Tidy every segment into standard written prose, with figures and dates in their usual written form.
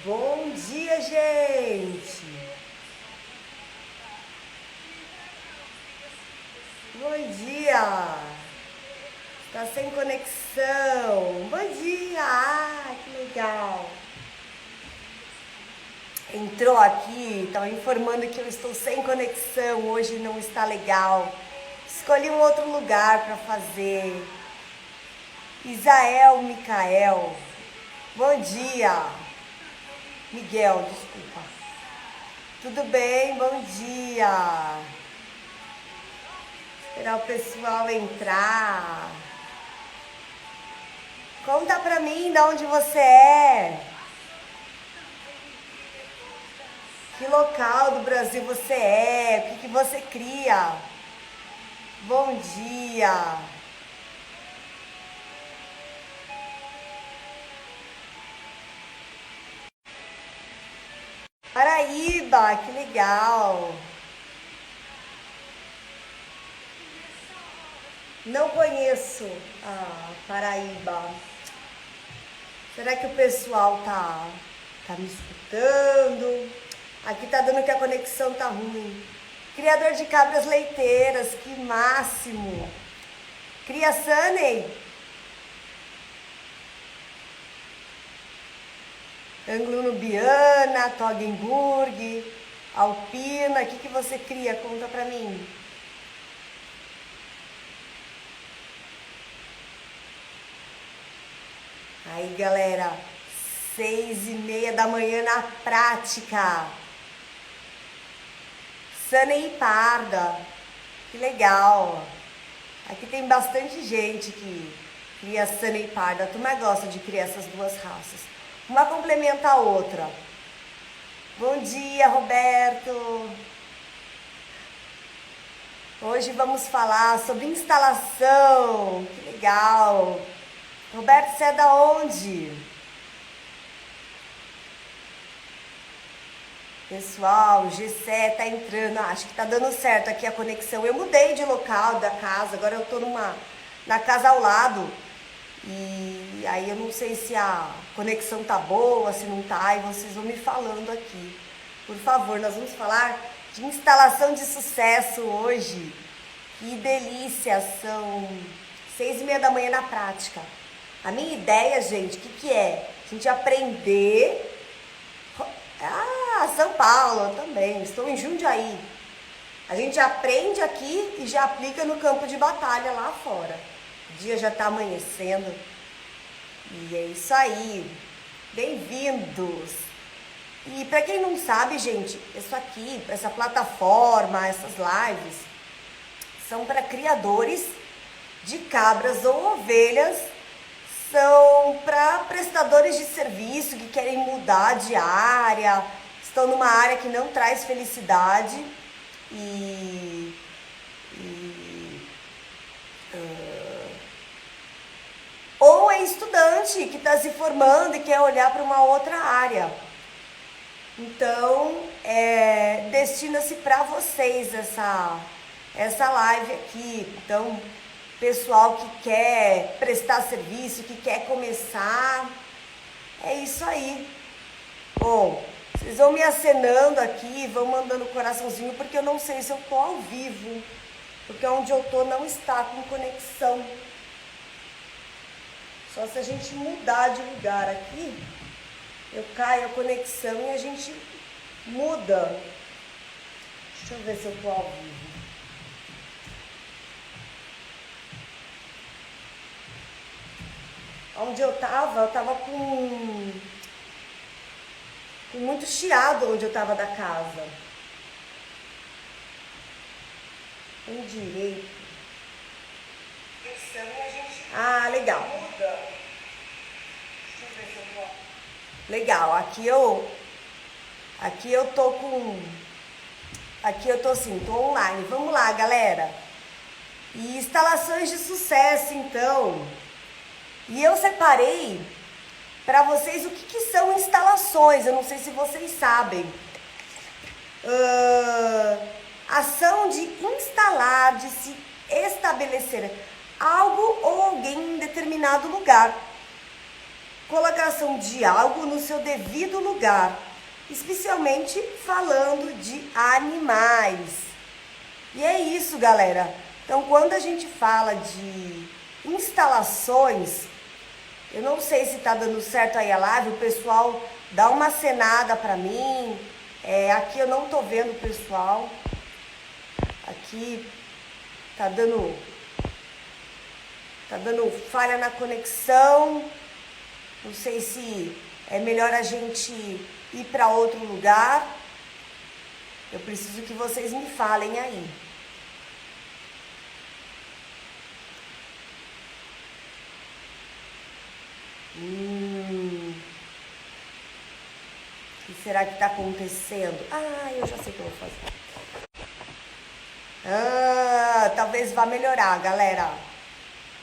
Bom dia, gente! Bom dia! Tá sem conexão? Bom dia! Que legal! Entrou aqui, estava informando que eu estou sem conexão, hoje não está legal. Escolhi um outro lugar para fazer. Isael Micael. Bom dia! Miguel, desculpa. Tudo bem? Bom dia! Esperar o pessoal entrar. Conta pra mim de onde você é. Que local do Brasil você é? O que você cria? Bom dia! Paraíba, que legal! Não conheço a Paraíba. Será que o pessoal tá me escutando? Aqui tá dando que a conexão tá ruim. Criador de cabras leiteiras, que máximo! Cria Sunny? Anglo-Nubiana, Toggenburg, Alpina, o que você cria? Conta pra mim. Aí, galera, 6:30 da manhã na prática. Sunny e Parda, que legal. Aqui tem bastante gente que cria Sunny e Parda. A turma gosta de criar essas duas raças. Uma complementa a outra. Bom dia, Roberto. Hoje vamos falar sobre instalação. Que legal. Roberto, você é da onde? Pessoal, o Gessé tá entrando. Acho que tá dando certo aqui a conexão. Eu mudei de local da casa. Agora eu tô na casa ao lado. E aí eu não sei se a conexão tá boa, se não tá, e vocês vão me falando aqui. Por favor, nós vamos falar de instalação de sucesso hoje. Que delícia, são 6:30 da manhã na prática. A minha ideia, gente, o que é? A gente aprender... São Paulo, também, estou em Jundiaí. A gente aprende aqui e já aplica no campo de batalha lá fora. O dia já está amanhecendo. E é isso aí. Bem-vindos. E para quem não sabe, gente, isso aqui, essa plataforma, essas lives, são para criadores de cabras ou ovelhas, são para prestadores de serviço que querem mudar de área, estão numa área que não traz felicidade ou é estudante que está se formando e quer olhar para uma outra área. Então, destina-se para vocês essa live aqui. Então, pessoal que quer prestar serviço, que quer começar, é isso aí. Bom, vocês vão me acenando aqui, vão mandando coraçãozinho, porque eu não sei se eu tô ao vivo, porque onde eu tô não está com conexão. Só se a gente mudar de lugar aqui, eu caio a conexão e a gente muda. Deixa eu ver se eu tô ao vivo. Onde eu tava com muito chiado onde eu tava da casa. Um direito. Legal. Legal, aqui eu tô assim, tô online. Vamos lá, galera. E instalações de sucesso, então. E eu separei para vocês o que são instalações. Eu não sei se vocês sabem. Ação de instalar, de se estabelecer algo ou alguém em determinado lugar. colocação de algo no seu devido lugar, especialmente falando de animais. E é isso, galera. Então, quando a gente fala de instalações, eu não sei se tá dando certo aí a live, o pessoal dá uma acenada pra mim. Aqui eu não tô vendo o pessoal. Aqui tá dando falha na conexão. Não sei se é melhor a gente ir para outro lugar. Eu preciso que vocês me falem aí. O que será que está acontecendo? Eu já sei o que eu vou fazer. Talvez vá melhorar, galera.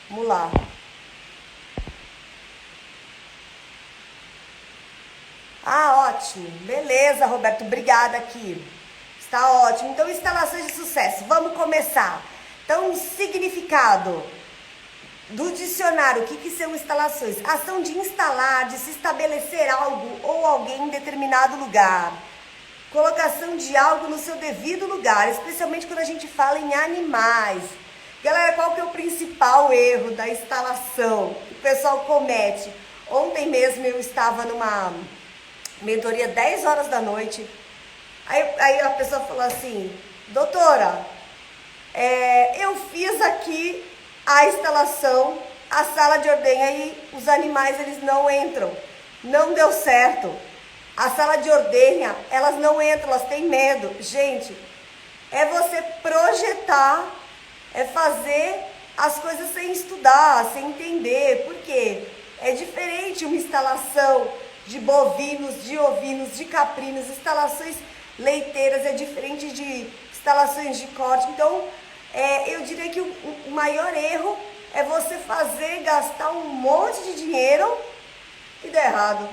Vamos lá. Ótimo. Beleza, Roberto. Obrigada aqui. Está ótimo. Então, instalações de sucesso. Vamos começar. Então, significado do dicionário. O que são instalações? Ação de instalar, de se estabelecer algo ou alguém em determinado lugar. Colocação de algo no seu devido lugar, especialmente quando a gente fala em animais. Galera, qual que é o principal erro da instalação que o pessoal comete? Ontem mesmo eu estava numa mentoria 10 horas da noite. Aí a pessoa falou assim: doutora, eu fiz aqui a instalação, a sala de ordenha, e os animais eles não entram. Não deu certo. A sala de ordenha, elas não entram, elas têm medo. Gente, é você projetar, é fazer as coisas sem estudar, sem entender. Por quê? É diferente uma instalação de bovinos, de ovinos, de caprinos, instalações leiteiras, é diferente de instalações de corte. Então, eu diria que o maior erro é você gastar um monte de dinheiro e der errado.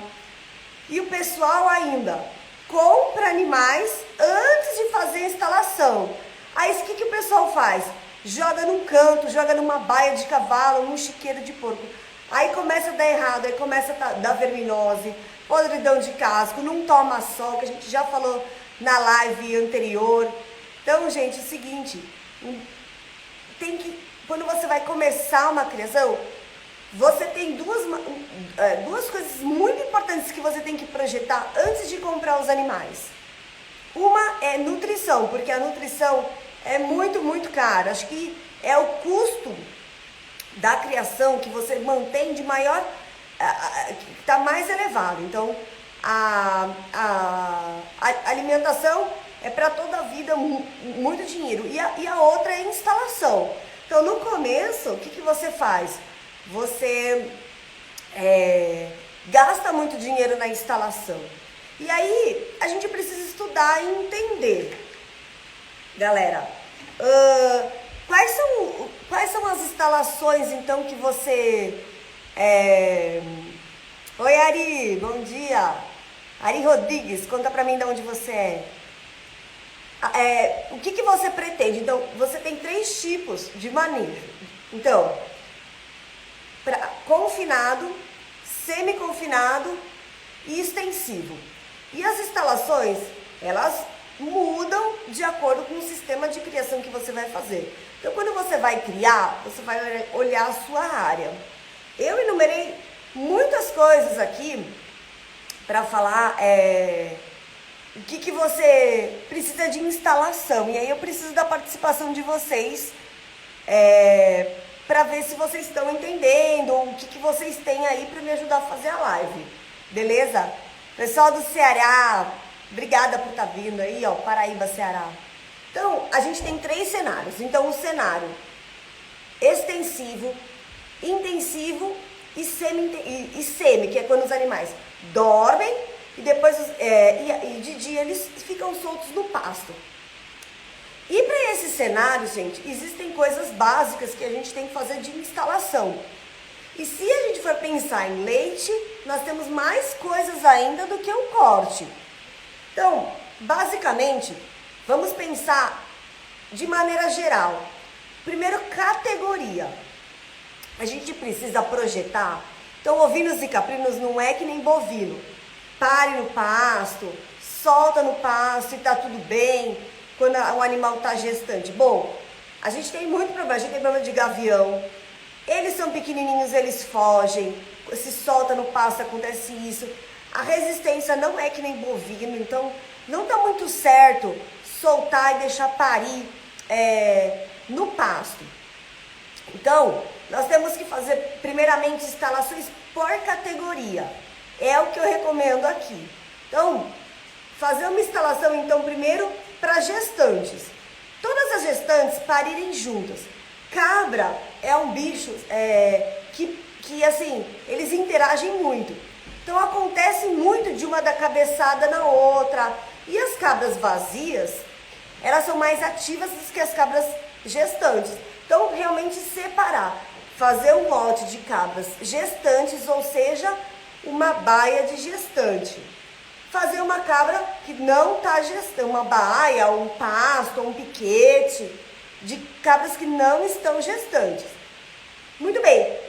E o pessoal ainda compra animais antes de fazer a instalação. Aí o que o pessoal faz? Joga num canto, joga numa baia de cavalo, num chiqueiro de porco. Aí começa a dar errado, aí começa a dar verminose, podridão de casco, não toma sol, que a gente já falou na live anterior. Então, gente, é o seguinte, quando você vai começar uma criação, você tem duas coisas muito importantes que você tem que projetar antes de comprar os animais. Uma é nutrição, porque a nutrição é muito, muito cara. Acho que é o custo da criação que você mantém de maior, que está mais elevado. Então, a alimentação é para toda a vida muito dinheiro. E a outra é a instalação. Então, no começo, o que você faz? Você gasta muito dinheiro na instalação. E aí, a gente precisa estudar e entender. Galera, quais são as instalações, então, que você... Oi, Ari, bom dia. Ari Rodrigues, conta pra mim de onde você é. O que você pretende? Então, você tem 3 tipos de manejo. Então, confinado, semi-confinado e extensivo. E as instalações, elas mudam de acordo com o sistema de criação que você vai fazer. Então, quando você vai criar, você vai olhar a sua área. Eu enumerei muitas coisas aqui para falar o que você precisa de instalação. E aí eu preciso da participação de vocês para ver se vocês estão entendendo, ou o que vocês têm aí para me ajudar a fazer a live. Beleza? Pessoal do Ceará, obrigada por estar vindo aí, ó, Paraíba, Ceará. Então, a gente tem 3 cenários. Então, o cenário extensivo, intensivo e semi, que é quando os animais dormem e depois e de dia eles ficam soltos no pasto. E para esse cenário, gente, existem coisas básicas que a gente tem que fazer de instalação. E se a gente for pensar em leite, nós temos mais coisas ainda do que o corte. Então, basicamente, vamos pensar de maneira geral. Primeiro, categoria. A gente precisa projetar. Então, ovinos e caprinos não é que nem bovino. Pare no pasto, solta no pasto e tá tudo bem quando o animal tá gestante. Bom, a gente tem muito problema, a gente tem problema de gavião. Eles são pequenininhos, eles fogem, se solta no pasto, acontece isso. A resistência não é que nem bovino, então não tá muito certo soltar e deixar parir no pasto. Então, nós temos que fazer primeiramente instalações por categoria. É o que eu recomendo aqui. Então, fazer uma instalação então primeiro para gestantes. Todas as gestantes parirem juntas. Cabra é um bicho que assim, eles interagem muito. Então acontece muito de uma dar cabeçada na outra. E as cabras vazias, elas são mais ativas do que as cabras gestantes. Então realmente separar, fazer um lote de cabras gestantes, ou seja, uma baia de gestante. Fazer uma cabra que não está gestando, uma baia, um pasto, um piquete, de cabras que não estão gestantes. Muito bem,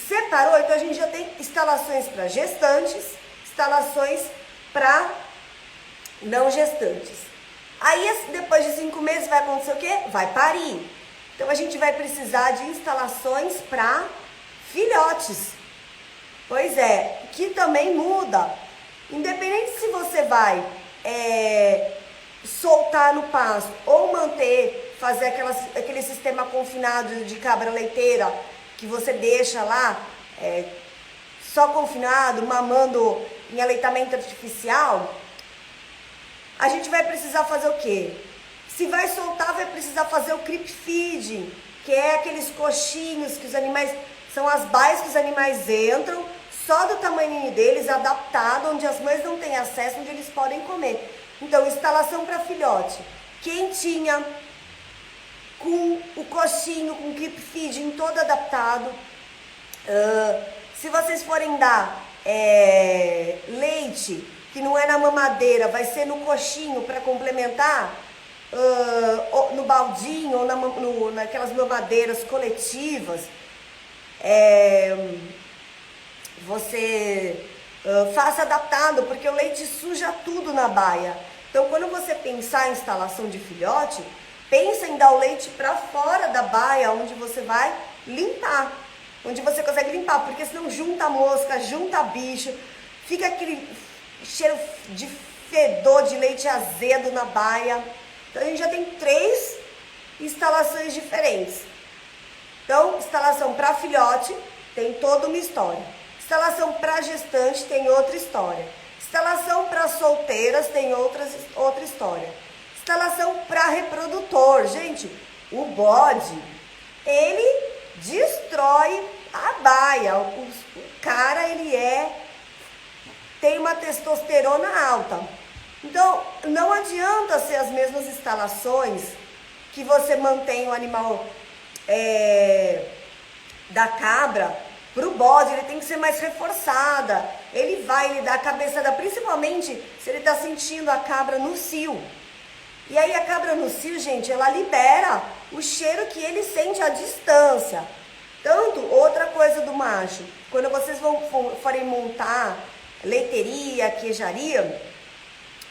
separou, então a gente já tem instalações para gestantes, instalações para não gestantes. Aí depois de 5 meses vai acontecer o quê? Vai parir. Então a gente vai precisar de instalações para filhotes. Pois é, que também muda. Independente se você vai soltar no pasto ou manter, fazer aquele sistema confinado de cabra leiteira que você deixa lá só confinado, mamando em aleitamento artificial, a gente vai precisar fazer o quê? Se vai soltar, vai precisar fazer o creep feeding, que é aqueles coxinhos que os animais, são as baias que os animais entram, só do tamanho deles, adaptado, onde as mães não têm acesso, onde eles podem comer. Então, instalação para filhote, quentinha, com o coxinho, com o keep feeding todo adaptado. Se vocês forem dar leite, que não é na mamadeira, vai ser no coxinho para complementar, no baldinho ou naquelas mamadeiras coletivas, você faça adaptado, porque o leite suja tudo na baia. Então, quando você pensar em instalação de filhote, pensa em dar o leite para fora da baia, onde você vai limpar, onde você consegue limpar, porque senão junta mosca, junta bicho, fica aquele cheiro de fedor de leite azedo na baia. Então, a gente já tem 3 instalações diferentes. Então, instalação para filhote tem toda uma história. Instalação para gestante tem outra história. Instalação para solteiras tem outra história. Instalação para reprodutor. Gente, o bode, ele destrói a baia. O cara, ele tem uma testosterona alta. Então, não adianta ser as mesmas instalações que você mantém o animal da cabra para o bode. Ele tem que ser mais reforçada. Ele dá a cabeçada, principalmente se ele está sentindo a cabra no cio. E aí a cabra no cio, gente, ela libera o cheiro que ele sente à distância. Tanto, outra coisa do macho, quando vocês forem montar leiteria, queijaria,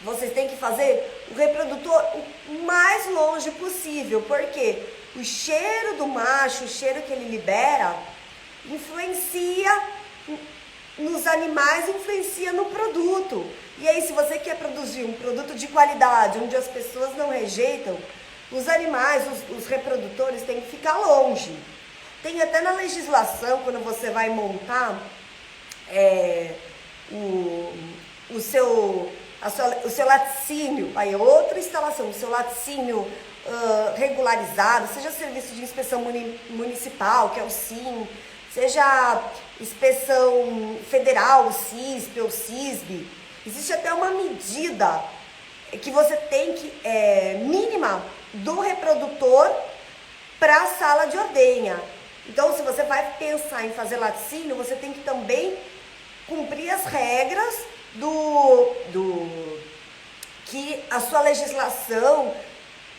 vocês têm que fazer o reprodutor o mais longe possível, porque o cheiro do macho, o cheiro que ele libera, influencia nos animais, influencia no produto. E aí, se você quer produzir um produto de qualidade, onde as pessoas não rejeitam, os animais, os reprodutores têm que ficar longe. Tem até na legislação, quando você vai montar o seu laticínio, aí é outra instalação, o seu laticínio regularizado, seja serviço de inspeção municipal, que é o SIM, seja inspeção federal, o CISP ou CISB, existe até uma medida que você tem que, mínima do reprodutor para a sala de ordenha. Então, se você vai pensar em fazer laticínio, você tem que também cumprir as regras que a sua legislação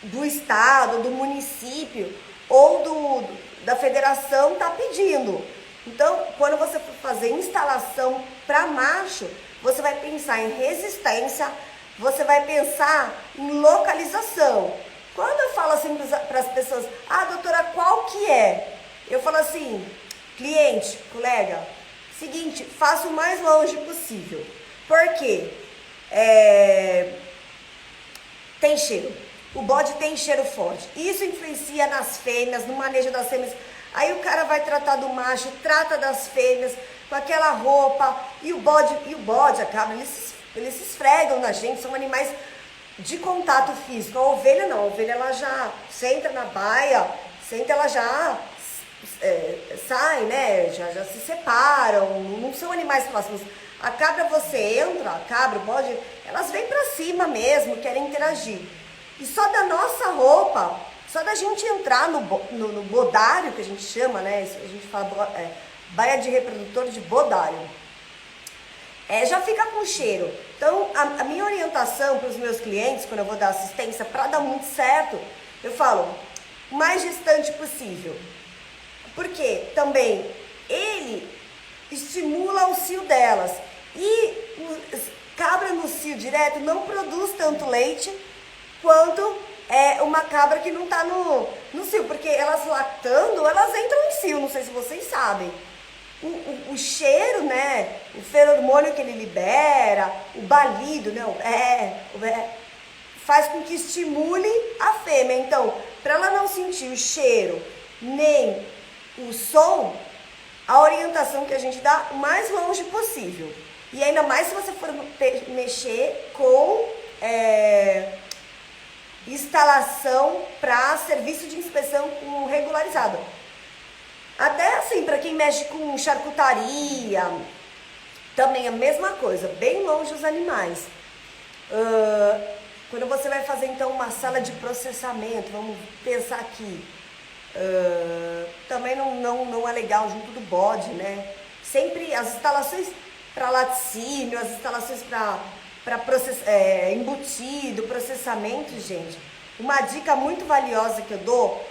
do estado, do município ou da federação está pedindo. Então, quando você for fazer instalação para macho, você vai pensar em resistência, você vai pensar em localização. Quando eu falo assim para as pessoas, doutora, qual que é? Eu falo assim, cliente, colega, seguinte, faça o mais longe possível. Por quê? Tem cheiro. O bode tem cheiro forte. Isso influencia nas fêmeas, no manejo das fêmeas. Aí o cara vai tratar do macho, trata das fêmeas, com aquela roupa, e o bode, a cabra, eles se esfregam na gente, são animais de contato físico. A ovelha não, a ovelha ela já senta na baia, ela já sai, né, já se separam, não são animais próximos. A cabra você entra, o bode, elas vêm pra cima mesmo, querem interagir. E só da nossa roupa, só da gente entrar no bodário, que a gente chama, né, a gente fala baia de reprodutor de bodário, já fica com cheiro. Então, a minha orientação para os meus clientes, quando eu vou dar assistência, para dar muito certo, eu falo, o mais distante possível. Porque também ele estimula o cio delas. E cabra no cio direto não produz tanto leite quanto uma cabra que não está no cio. Porque elas lactando, elas entram em cio, não sei se vocês sabem. O cheiro, né, o feromônio que ele libera, o balido, não, faz com que estimule a fêmea. Então, para ela não sentir o cheiro nem o som, a orientação que a gente dá o mais longe possível. E ainda mais se você for mexer com instalação para serviço de inspeção regularizado. Até assim, para quem mexe com charcutaria, também a mesma coisa, bem longe os animais. Quando você vai fazer então uma sala de processamento, vamos pensar aqui, também não é legal junto do bode, né? Sempre as instalações para laticínio, as instalações para embutido, processamento, gente. Uma dica muito valiosa que eu dou,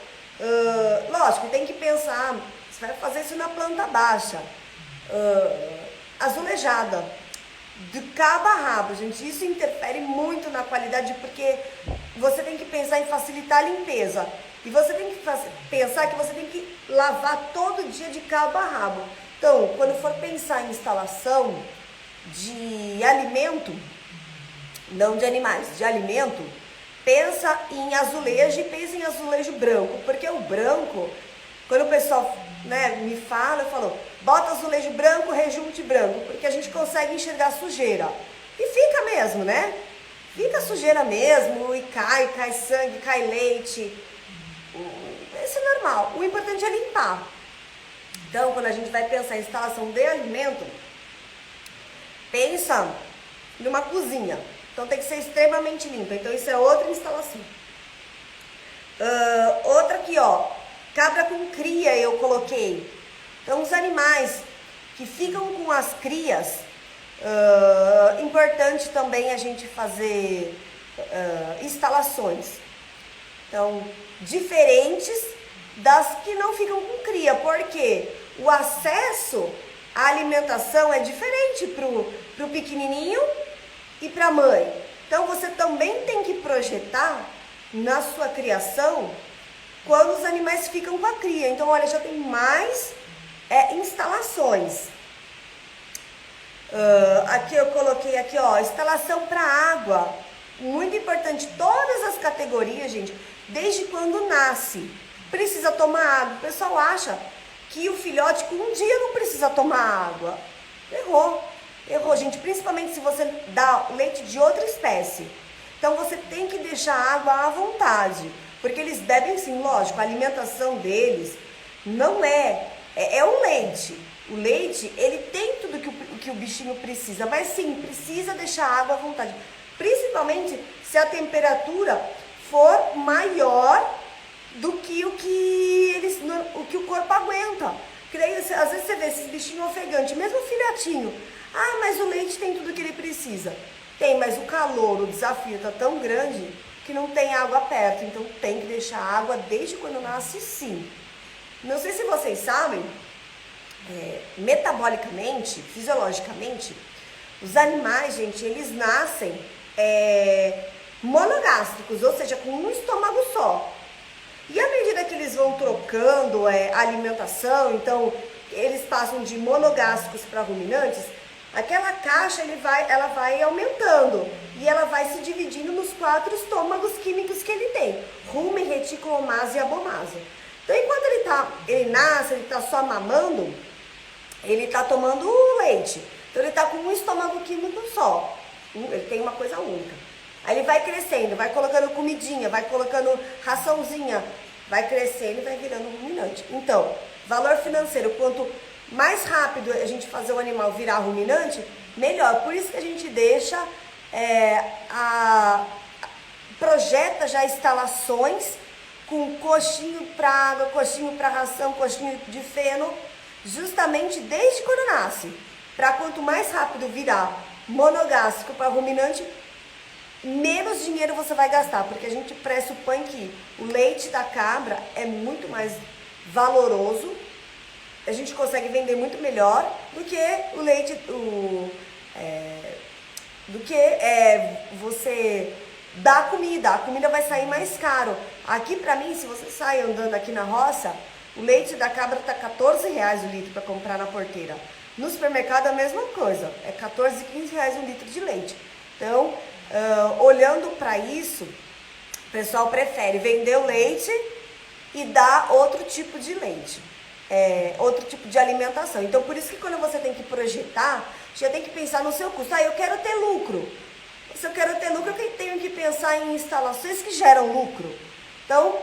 lógico, tem que pensar, você vai fazer isso na planta baixa, azulejada, de cabo a rabo, gente, isso interfere muito na qualidade, porque você tem que pensar em facilitar a limpeza, e você tem que pensar que você tem que lavar todo dia de cabo a rabo. Então, quando for pensar em instalação de alimento, não de animais, de alimento, pensa em azulejo e pensa em azulejo branco, porque o branco, quando o pessoal, né, me fala, eu falo, bota azulejo branco, rejunte branco, porque a gente consegue enxergar sujeira. E fica mesmo, né? Fica sujeira mesmo, e cai sangue, cai leite. Isso é normal. O importante é limpar. Então, quando a gente vai pensar em instalação de alimento, pensa numa cozinha. Então tem que ser extremamente limpa. Então isso é outra instalação. Outra aqui, ó. Cabra com cria eu coloquei. Então os animais que ficam com as crias, importante também a gente fazer instalações. Então, diferentes das que não ficam com cria. Porque o acesso à alimentação é diferente pro pequenininho e para a mãe. Então você também tem que projetar na sua criação quando os animais ficam com a cria. Então, olha, já tem mais instalações. Aqui eu coloquei aqui, ó, instalação para água. Muito importante, todas as categorias, gente, desde quando nasce, precisa tomar água. O pessoal acha que o filhote com um dia não precisa tomar água. Errou, gente, principalmente se você dá leite de outra espécie. Então você tem que deixar a água à vontade, porque eles bebem sim, lógico, a alimentação deles não é o leite. O leite, ele tem tudo que o bichinho precisa, mas sim, precisa deixar a água à vontade. Principalmente se a temperatura for maior do que o que o corpo aguenta. Porque daí, às vezes você vê esses bichinhos ofegantes, mesmo o filhotinho. Mas o leite tem tudo que ele precisa. Tem, mas o calor, o desafio está tão grande que não tem água perto. Então tem que deixar água desde quando nasce, sim. Não sei se vocês sabem, metabolicamente, fisiologicamente, os animais, gente, eles nascem monogástricos, ou seja, com um estômago só. E à medida que eles vão trocando a alimentação, então eles passam de monogástricos para ruminantes, aquela caixa ela vai aumentando e ela vai se dividindo nos 4 estômagos químicos que ele tem: rumen, reticulomase e abomase. Então, enquanto ele nasce, ele está só mamando, ele está tomando leite. Então, ele está com um estômago químico só. Ele tem uma coisa única. Aí ele vai crescendo, vai colocando comidinha, vai colocando raçãozinha, vai crescendo e vai virando um ruminante. Então, valor financeiro, quanto mais rápido a gente fazer o animal virar ruminante, melhor. Por isso que a gente deixa, projeta já instalações com coxinho para água, coxinho para ração, coxinho de feno, justamente desde quando nasce. Para quanto mais rápido virar monogástrico para ruminante, menos dinheiro você vai gastar, porque a gente pressupõe que o leite da cabra é muito mais valoroso, a gente consegue vender muito melhor do que o leite, você dá comida. A comida vai sair mais caro. Aqui pra mim, se você sai andando aqui na roça, o leite da cabra tá R$14 o litro para comprar na porteira. No supermercado a mesma coisa, é R$14, R$15 um litro de leite. Então, olhando para isso, o pessoal prefere vender o leite e dar outro tipo de leite, outro tipo de alimentação. Então, por isso que quando você tem que projetar, você já tem que pensar no seu custo. Eu quero ter lucro. Se eu quero ter lucro, eu tenho que pensar em instalações que geram lucro. Então,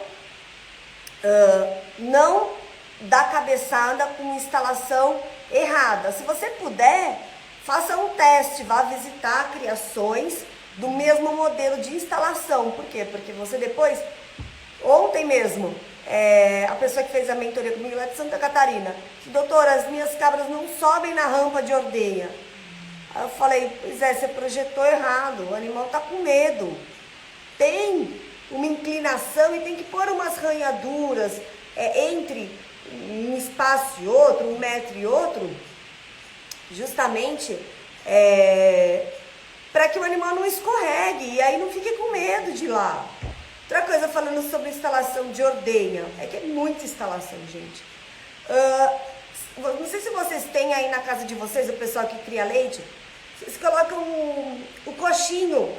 não dá cabeçada com instalação errada. Se você puder, faça um teste, vá visitar criações do mesmo modelo de instalação. Por quê? Porque você depois, ontem mesmo, a pessoa que fez a mentoria comigo lá de Santa Catarina, doutora, as minhas cabras não sobem na rampa de ordenha. Aí eu falei, pois você projetou errado, o animal está com medo. Tem uma inclinação e tem que pôr umas ranhaduras entre um espaço e outro, 1 metro e outro, justamente para que o animal não escorregue e aí não fique com medo de ir lá. Outra coisa, falando sobre instalação de ordenha, que é muita instalação, gente. Não sei se vocês têm aí na casa de vocês, o pessoal que cria leite, vocês colocam o coxinho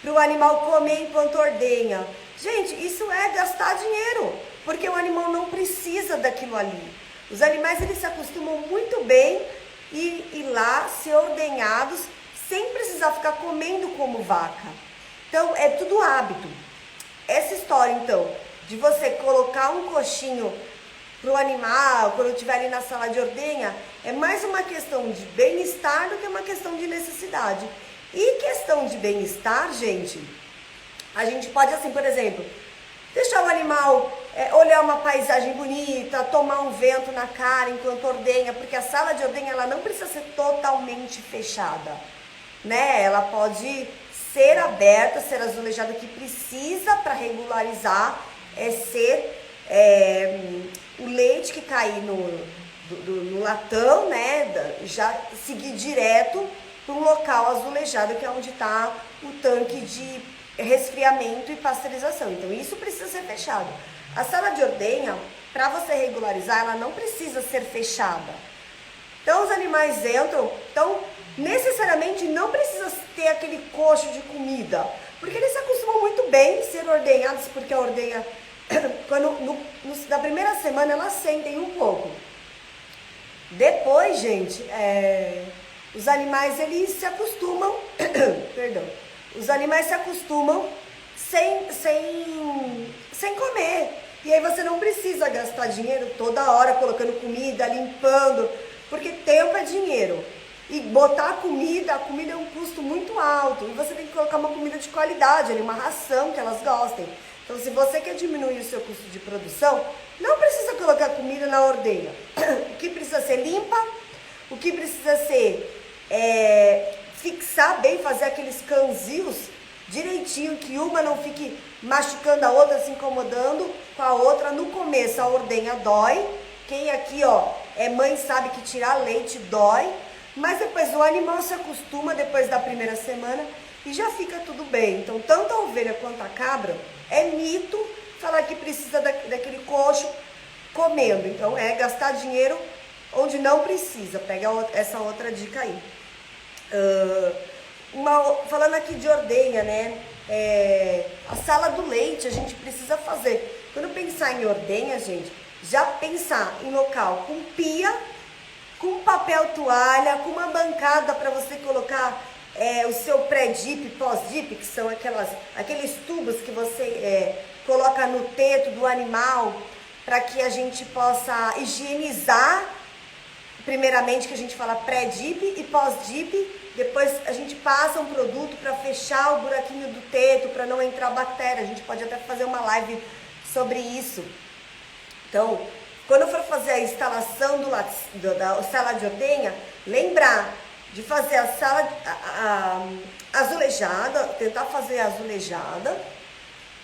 para o animal comer enquanto ordenha. Gente, isso é gastar dinheiro, porque o animal não precisa daquilo ali. Os animais, eles se acostumam muito bem e ir lá ser ordenhados sem precisar ficar comendo como vaca. Então, é tudo hábito. Essa história, então, de você colocar um coxinho para o animal, quando estiver ali na sala de ordenha, é mais uma questão de bem-estar do que uma questão de necessidade. E questão de bem-estar, gente, a gente pode, assim, por exemplo, deixar o animal olhar uma paisagem bonita, tomar um vento na cara enquanto ordenha, porque a sala de ordenha, ela não precisa ser totalmente fechada, né? Ela pode ser aberta, ser azulejada. O que precisa para regularizar ser o leite que cair no latão, né? Já seguir direto para um local azulejado, que é onde está o tanque de resfriamento e pasteurização. Então, isso precisa ser fechado. A sala de ordenha, para você regularizar, ela não precisa ser fechada. Então, os animais entram, então, necessariamente não precisa ter aquele coxo de comida, porque eles se acostumam muito bem a ser ordenhados, porque a ordenha, na primeira semana, elas sentem um pouco. Depois, gente, os animais, eles se acostumam, perdão, os animais se acostumam sem comer. E aí você não precisa gastar dinheiro toda hora colocando comida, limpando, porque tempo é dinheiro. E botar a comida é um custo muito alto. E você tem que colocar uma comida de qualidade, uma ração que elas gostem. Então, se você quer diminuir o seu custo de produção, não precisa colocar comida na ordenha. O que precisa ser limpa, o que precisa ser fixar bem, fazer aqueles canzios direitinho, que uma não fique machucando a outra, se incomodando com a outra. No começo a ordenha dói. Quem aqui, Mãe sabe que tirar leite dói, mas depois o animal se acostuma depois da primeira semana e já fica tudo bem. Então, tanto a ovelha quanto a cabra, é mito falar que precisa daquele coxo comendo. Então, é gastar dinheiro onde não precisa. Pega essa outra dica aí. Falando aqui de ordenha, né? A sala do leite a gente precisa fazer. Quando pensar em ordenha, gente, já pensar em local com pia, com papel toalha, com uma bancada para você colocar o seu pré-dip, pós-dip, que são aqueles tubos que você coloca no teto do animal, para que a gente possa higienizar, primeiramente que a gente fala pré-dip e pós-dip. Depois a gente passa um produto para fechar o buraquinho do teto, para não entrar bactéria. A gente pode até fazer uma live sobre isso. Então, quando for fazer a instalação da sala de ordenha, lembrar de fazer a sala azulejada, tentar fazer azulejada,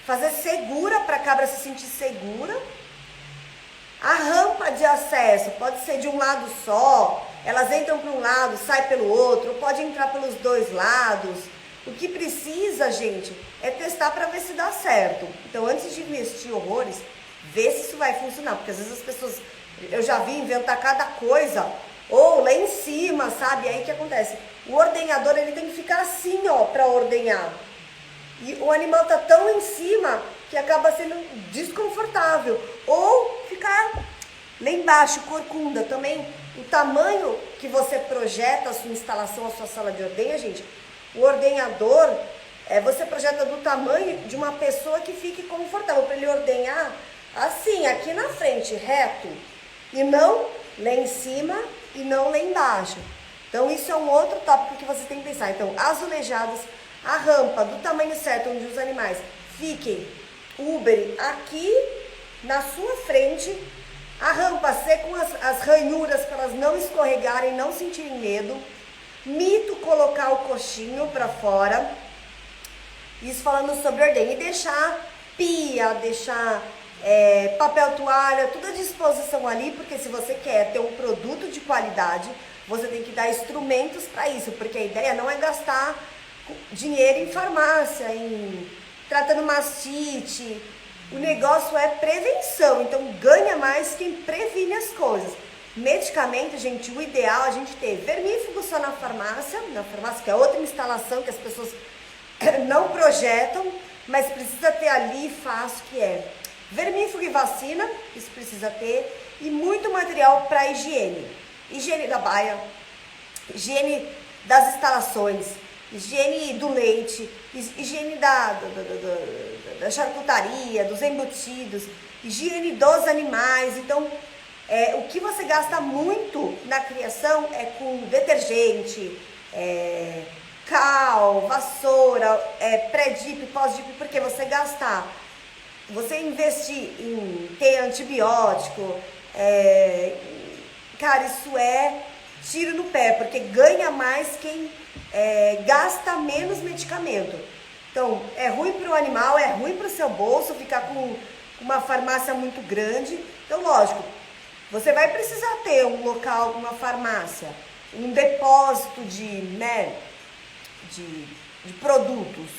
fazer segura para a cabra se sentir segura. A rampa de acesso pode ser de um lado só, elas entram para um lado, saem pelo outro, pode entrar pelos dois lados. O que precisa, gente, é testar para ver se dá certo. Então, antes de investir horrores, ver se isso vai funcionar, porque às vezes as pessoas, eu já vi inventar cada coisa, ou lá em cima, sabe? Aí o que acontece? O ordenhador, ele tem que ficar assim, ó, para ordenhar. E o animal tá tão em cima que acaba sendo desconfortável. Ou ficar lá embaixo, corcunda também. O tamanho que você projeta a sua instalação, a sua sala de ordenha, gente, o ordenhador, você projeta do tamanho de uma pessoa que fique confortável, para ele ordenhar assim, aqui na frente, reto, e não lá em cima e não lá embaixo. Então, isso é um outro tópico que você tem que pensar. Então, azulejadas, a rampa do tamanho certo, onde os animais fiquem Uber aqui na sua frente, a rampa ser com as ranhuras para elas não escorregarem, não sentirem medo. Mito colocar o coxinho para fora. Isso falando sobre ordenha. E deixar pia, deixar papel toalha, tudo à disposição ali, porque se você quer ter um produto de qualidade, você tem que dar instrumentos para isso, porque a ideia não é gastar dinheiro em farmácia, em tratando mastite. O negócio é prevenção, então ganha mais quem previne as coisas. Medicamento, gente, o ideal é a gente ter vermífugo só na farmácia que é outra instalação que as pessoas não projetam, mas precisa ter ali fácil, que é vermífugo e vacina, isso precisa ter, e muito material para higiene. Higiene da baia, higiene das instalações, higiene do leite, higiene da charcutaria, dos embutidos, higiene dos animais. Então, o que você gasta muito na criação é com detergente, cal, vassoura, pré-dip, pós-dip, porque você investir em ter antibiótico, cara, isso é tiro no pé, porque ganha mais quem gasta menos medicamento. Então, é ruim para o animal, é ruim para o seu bolso ficar com uma farmácia muito grande. Então, lógico, você vai precisar ter um local, uma farmácia, um depósito de produtos.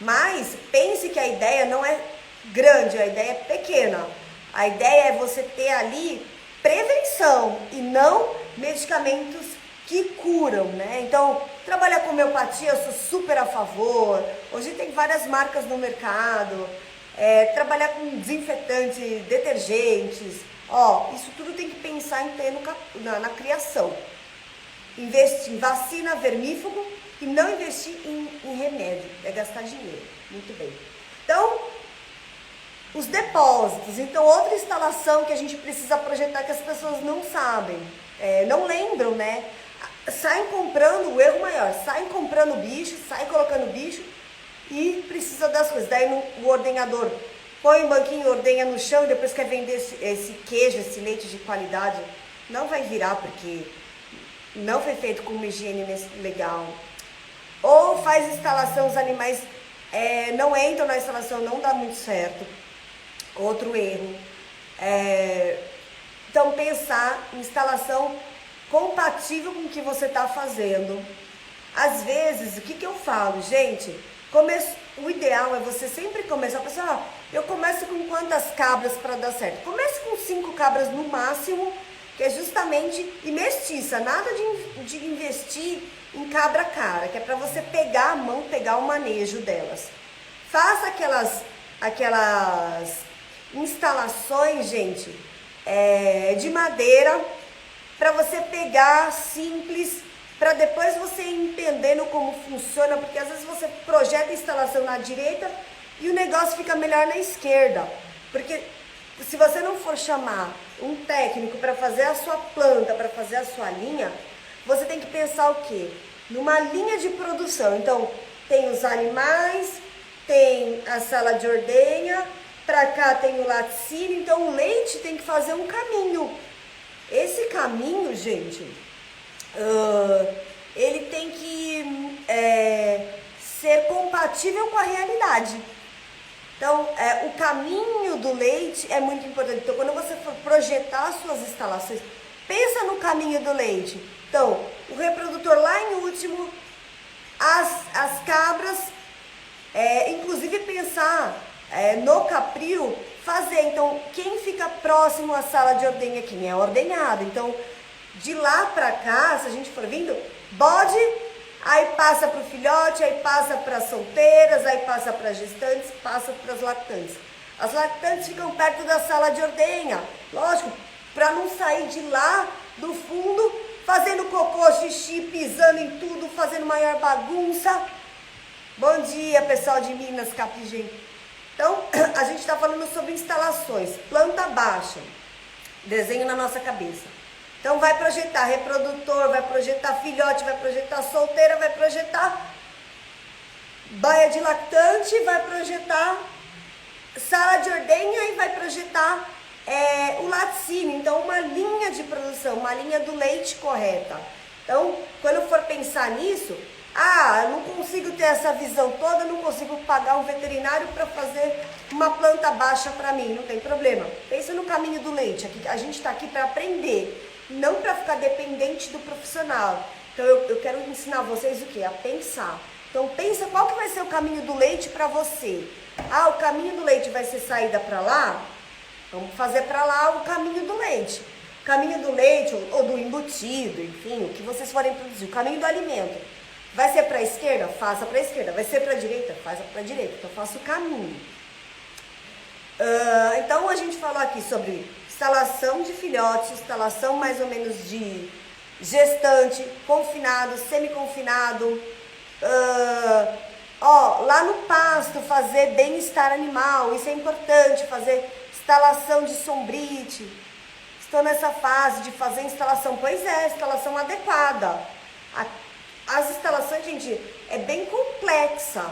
Mas pense que a ideia não é grande, a ideia é pequena. A ideia é você ter ali prevenção e não medicamentos que curam, né? Então, trabalhar com homeopatia, eu sou super a favor. Hoje tem várias marcas no mercado. Trabalhar com desinfetante, detergentes. Isso tudo tem que pensar em ter na criação. Investir em vacina, vermífugo e não investir em remédio. É gastar dinheiro. Muito bem. Então, os depósitos. Então, outra instalação que a gente precisa projetar que as pessoas não sabem, não lembram, né? Saem comprando, o erro maior, saem comprando bicho, saem colocando bicho e precisa das coisas. Daí o ordenhador põe um banquinho, ordenha no chão e depois quer vender esse queijo, esse leite de qualidade. Não vai virar porque não foi feito com uma higiene legal. Ou faz instalação, os animais não entram na instalação, não dá muito certo. Outro erro. Então, pensar em instalação compatível com o que você está fazendo. Às vezes, o que eu falo, gente? O ideal é você sempre começar, pessoal, eu começo com quantas cabras para dar certo? Comece com 5 cabras no máximo, que é justamente, e mestiça, nada de investir em cabra cara, que é para você pegar a mão, pegar o manejo delas. Faça aquelas instalações, gente, de madeira, para você pegar simples, para depois você ir entendendo como funciona, porque às vezes você projeta a instalação na direita e o negócio fica melhor na esquerda. Porque se você não for chamar um técnico para fazer a sua planta, para fazer a sua linha, você tem que pensar o quê? Numa linha de produção. Então, tem os animais, tem a sala de ordenha, para cá tem o laticínio, então o leite tem que fazer um caminho. Esse caminho, gente, ele tem que ser compatível com a realidade. Então, o caminho do leite é muito importante. Então, quando você for projetar suas instalações, pensa no caminho do leite. Então, o reprodutor lá em último, as cabras, inclusive pensar no capril, fazer. Então, quem fica próximo à sala de ordenha? Quem é ordenhado. Então, de lá pra cá, se a gente for vindo, bode, aí passa pro filhote, aí passa para solteiras, aí passa para gestantes, passa para as lactantes. As lactantes ficam perto da sala de ordenha, lógico, para não sair de lá do fundo, fazendo cocô, xixi, pisando em tudo, fazendo maior bagunça. Bom dia, pessoal de Minas, Capigem. Então, a gente está falando sobre instalações, planta baixa, desenho na nossa cabeça. Então, vai projetar reprodutor, vai projetar filhote, vai projetar solteira, vai projetar baia de lactante, vai projetar sala de ordenha e vai projetar o laticínio. Então, uma linha de produção, uma linha do leite correta. Então, quando for pensar nisso, eu não consigo ter essa visão toda, não consigo pagar um veterinário para fazer uma planta baixa para mim, não tem problema. Pensa no caminho do leite, a gente está aqui para aprender, não para ficar dependente do profissional. Então eu quero ensinar vocês o que? A pensar. Então pensa qual que vai ser o caminho do leite para você. O caminho do leite vai ser saída para lá? Vamos fazer para lá o caminho do leite. O caminho do leite ou do embutido, enfim, o que vocês forem produzir. O caminho do alimento. Vai ser para a esquerda? Faça para a esquerda. Vai ser para a direita? Faça para a direita. Então faça o caminho. Então a gente falou aqui sobre instalação de filhotes, instalação mais ou menos de gestante, confinado, semi-confinado. Lá no pasto, fazer bem-estar animal, isso é importante, fazer instalação de sombrite. Estou nessa fase de fazer instalação, instalação adequada. As instalações, gente, é bem complexa,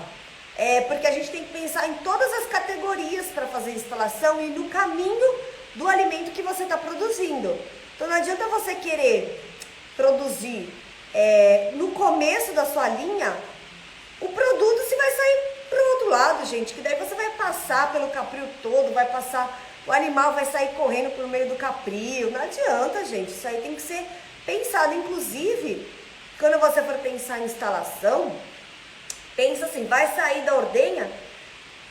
porque a gente tem que pensar em todas as categorias para fazer instalação e no caminho do alimento que você está produzindo. Então não adianta você querer produzir no começo da sua linha o produto, se vai sair para o outro lado, gente, que daí você vai passar pelo capril todo, o animal vai sair correndo por meio do capril. Não adianta, gente, isso aí tem que ser pensado. Inclusive, quando você for pensar em instalação, pensa assim, vai sair da ordenha,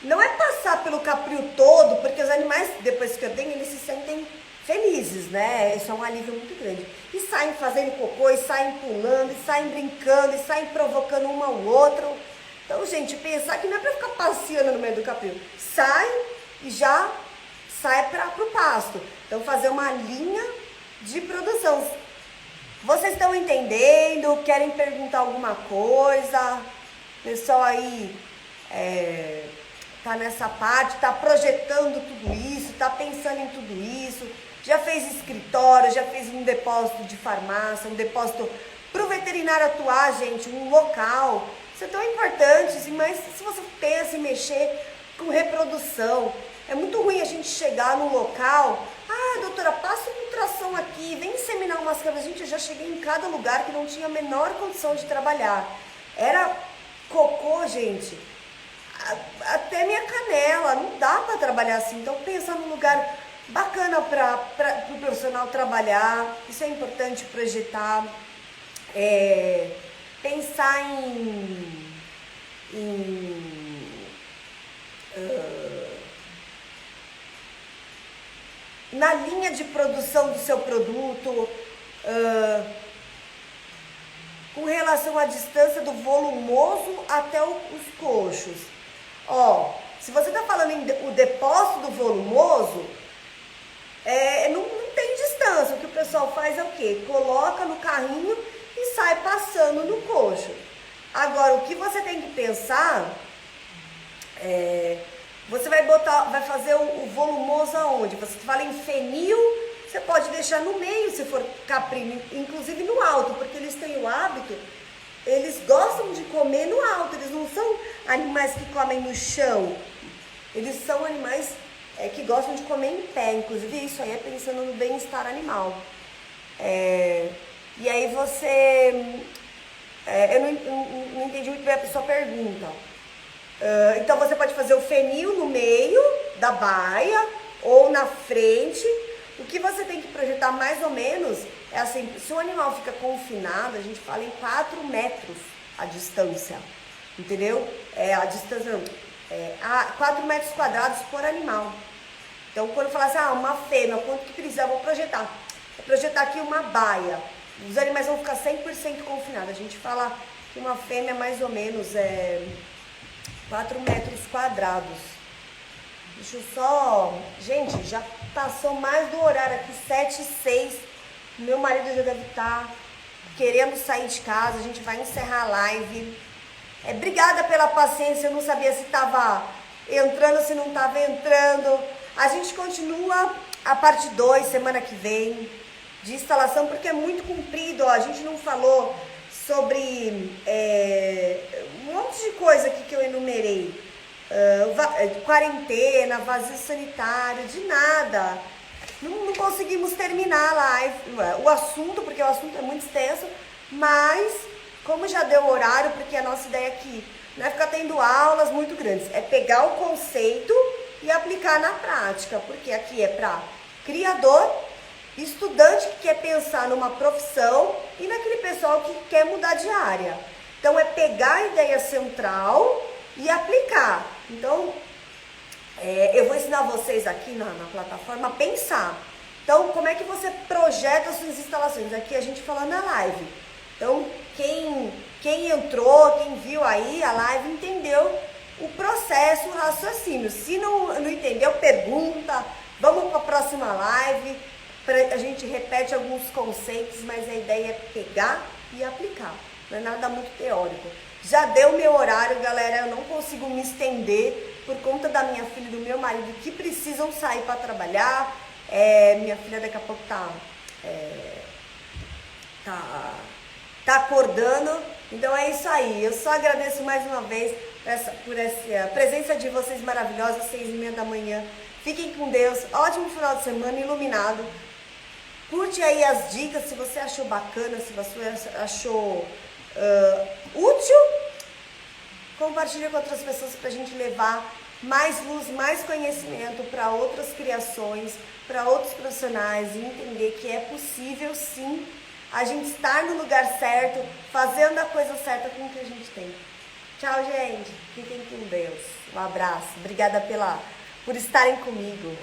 não é passar pelo capril todo, porque os animais, depois que ordenham, eles se sentem felizes, né? Isso é um alívio muito grande. E saem fazendo cocô, e saem pulando, e saem brincando, e saem provocando um ao outro. Então, gente, pensar que não é pra ficar passeando no meio do capril. Sai e já sai pro pasto. Então, fazer uma linha de produção. Vocês estão entendendo? Querem perguntar alguma coisa? O pessoal aí tá nessa parte, tá projetando tudo isso, tá pensando em tudo isso, já fez escritório, já fez um depósito de farmácia, um depósito pro veterinário atuar, gente, um local. Isso é tão importante, assim, mas se você pensa em mexer com reprodução, é muito ruim a gente chegar num local, doutora, passa uma ultrassom aqui, vem inseminar umas cabras. Gente, eu já cheguei em cada lugar que não tinha a menor condição de trabalhar. Era cocô, gente, até minha canela, não dá para trabalhar assim. Então pensa num lugar bacana para o profissional trabalhar. Isso é importante projetar, pensar na linha de produção do seu produto, com relação à distância do volumoso até os coxos. Ó, se você está falando em o depósito do volumoso, não tem distância. O que o pessoal faz é o quê? Coloca no carrinho e sai passando no coxo. Agora, o que você tem que pensar você vai fazer o volumoso aonde? Você fala em fenil, você pode deixar no meio, se for caprino, inclusive no alto, porque eles têm o hábito, eles gostam de comer no alto, eles não são animais que comem no chão, eles são animais que gostam de comer em pé, inclusive isso aí é pensando no bem-estar animal. E aí eu não entendi muito bem a sua pergunta. Então você pode fazer o fenil no meio da baia ou na frente. O que você tem que projetar mais ou menos é assim, se o animal fica confinado, a gente fala em 4 metros a distância, entendeu? A distância, 4 metros quadrados por animal. Então quando falar assim, uma fêmea, quanto que precisa? Eu vou projetar. Vou projetar aqui uma baia. Os animais vão ficar 100% confinados. A gente fala que uma fêmea mais ou menos 4 metros quadrados. Deixa eu só... Gente, já passou mais do horário aqui, 7h06. Meu marido já deve estar querendo sair de casa. A gente vai encerrar a live. Obrigada pela paciência. Eu não sabia se estava entrando, se não estava entrando. A gente continua a parte 2 semana que vem de instalação, porque é muito comprido. Ó, a gente não falou sobre um monte de coisa aqui que eu enumerei. Quarentena, vazio sanitário, de nada. Não conseguimos terminar a live, o assunto, porque o assunto é muito extenso, mas como já deu horário, porque a nossa ideia aqui não é ficar tendo aulas muito grandes, é pegar o conceito e aplicar na prática, porque aqui é para criador, estudante que quer pensar numa profissão e naquele pessoal que quer mudar de área. Então é pegar a ideia central e aplicar. Então eu vou ensinar vocês aqui na plataforma a pensar. Então como é que você projeta as suas instalações? Aqui a gente fala na live. Então quem entrou, quem viu aí a live entendeu o processo, o raciocínio. Se não entendeu, pergunta. Vamos para a próxima live. A gente repete alguns conceitos, mas a ideia é pegar e aplicar. Não é nada muito teórico. Já deu meu horário, galera. Eu não consigo me estender por conta da minha filha e do meu marido que precisam sair para trabalhar. Minha filha daqui a pouco tá acordando. Então é isso aí. Eu só agradeço mais uma vez por essa presença de vocês maravilhosa, 6h30 da manhã. Fiquem com Deus. Ótimo final de semana, iluminado. Curte aí as dicas, se você achou bacana, se você achou útil, compartilha com outras pessoas para a gente levar mais luz, mais conhecimento para outras criações, para outros profissionais e entender que é possível sim a gente estar no lugar certo, fazendo a coisa certa com o que a gente tem. Tchau, gente. Fiquem com Deus. Um abraço. Obrigada por estarem comigo.